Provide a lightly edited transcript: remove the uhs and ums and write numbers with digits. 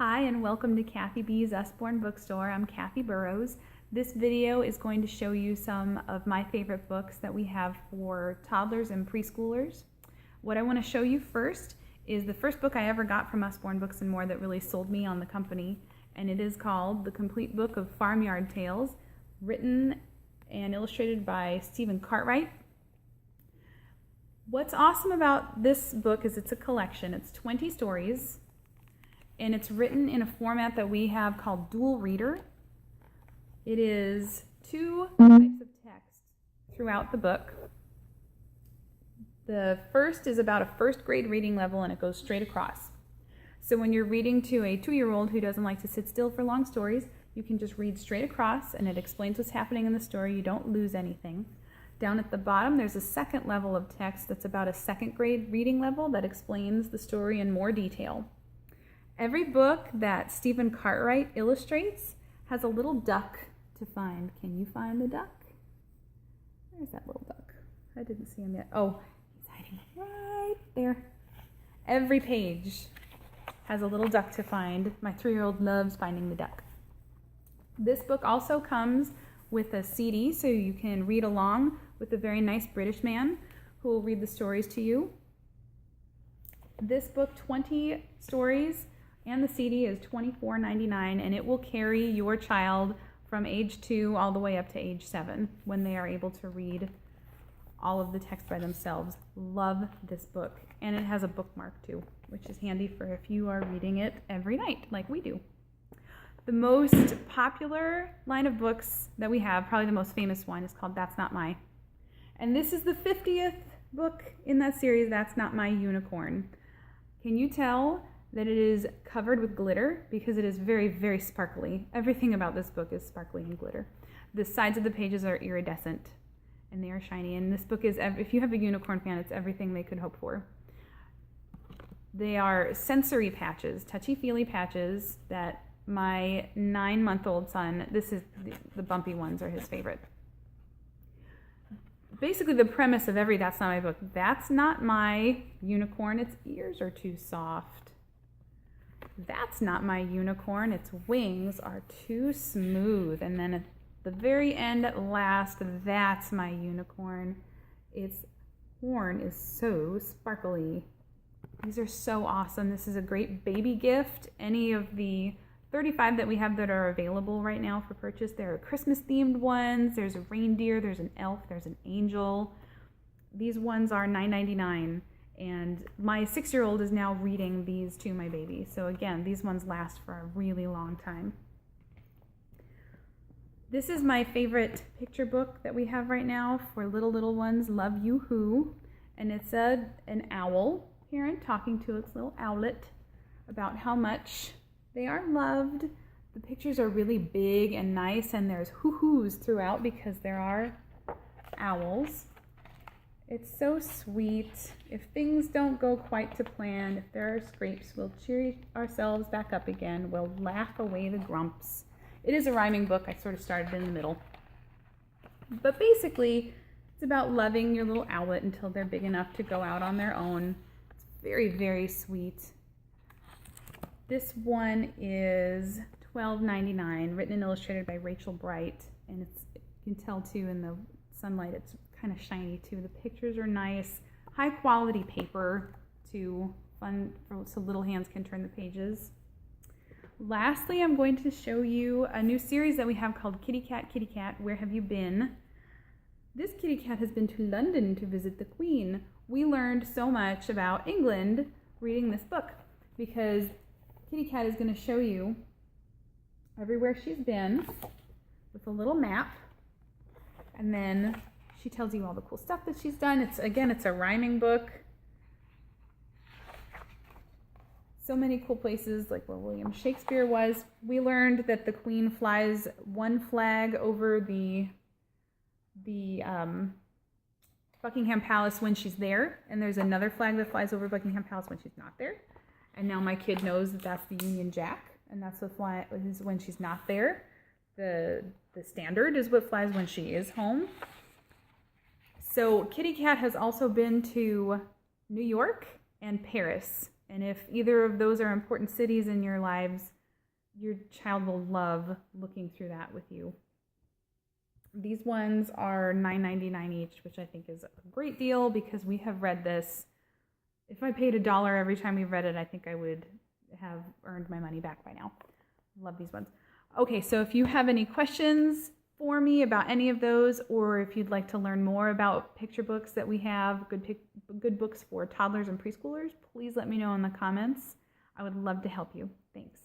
Hi and welcome to Kathy B's Usborne Bookstore. I'm Kathy Burrows. This video is going to show you some of my favorite books that we have for toddlers and preschoolers. What I want to show you first is the first book I ever got from Usborne Books and More that really sold me on the company, and it is called The Complete Book of Farmyard Tales, written and illustrated by Stephen Cartwright. What's awesome about this book is it's a collection. It's 20 stories. And it's written in a format that we have called dual reader. It is two types of text throughout the book. The first is about a first grade reading level and it goes straight across. So when you're reading to a 2-year-old who doesn't like to sit still for long stories, you can just read straight across and it explains what's happening in the story. You don't lose anything. Down at the bottom, there's a second level of text that's about a second grade reading level that explains the story in more detail. Every book that Stephen Cartwright illustrates has a little duck to find. Can you find the duck? Where's that little duck? I didn't see him yet. Oh, he's hiding right there. Every page has a little duck to find. My 3-year-old loves finding the duck. This book also comes with a CD, so you can read along with a very nice British man who will read the stories to you. This book, 20 stories, and the CD is $24.99, and it will carry your child from age 2 all the way up to age 7 when they are able to read all of the text by themselves. Love this book. And it has a bookmark too, which is handy for if you are reading it every night like we do. The most popular line of books that we have, probably the most famous one, is called That's Not My. And this is the 50th book in that series, That's Not My Unicorn. Can you tell that it is covered with glitter? Because it is very, very sparkly. Everything about this book is sparkly and glitter. The sides of the pages are iridescent and they are shiny. And this book is, if you have a unicorn fan, it's everything they could hope for. They are sensory patches, touchy-feely patches that my 9-month-old son, this is the bumpy ones are his favorite. Basically the premise of every That's Not My book, that's not my unicorn, its ears are too soft. That's not my unicorn, its wings are too smooth. And then at the very end, at last, that's my unicorn. Its horn is so sparkly. These are so awesome. This is a great baby gift. Any of the 35 that we have that are available right now for purchase, there are Christmas themed ones. There's a reindeer, there's an elf, there's an angel. These ones are $9.99. And my 6-year-old is now reading these to my baby. So again, these ones last for a really long time. This is my favorite picture book that we have right now for little ones, Love You Who. And it's an owl parent talking to its little owlet about how much they are loved. The pictures are really big and nice, and there's hoo-hoos throughout because there are owls. It's so sweet. If things don't go quite to plan, if there are scrapes, we'll cheer ourselves back up again. We'll laugh away the grumps. It is a rhyming book. I sort of started in the middle. But basically, it's about loving your little owlet until they're big enough to go out on their own. It's very, very sweet. This one is $12.99, written and illustrated by Rachel Bright. And you can tell too in the sunlight, it's kind of shiny too. The pictures are nice, high quality paper too, fun so little hands can turn the pages. Lastly, I'm going to show you a new series that we have called Kitty Cat, Where Have You Been? This kitty cat has been to London to visit the Queen. We learned so much about England reading this book because Kitty Cat is going to show you everywhere she's been with a little map, and then she tells you all the cool stuff that she's done. It's a rhyming book. So many cool places, like where William Shakespeare was. We learned that the Queen flies one flag over the Buckingham Palace when she's there, and there's another flag that flies over Buckingham Palace when she's not there. And now my kid knows that that's the Union Jack, and that's what flies when she's not there. The standard is what flies when she is home. So Kitty Cat has also been to New York and Paris, And if either of those are important cities in your lives, your child will love looking through that with you. These ones are $9.99 each, which I think is a great deal because we have read this. If I paid $1 every time we read it, I think I would have earned my money back by now. Love these ones. Okay, so if you have any questions for me about any of those, or if you'd like to learn more about picture books that we have, good books for toddlers and preschoolers, please let me know in the comments. I would love to help you. Thanks.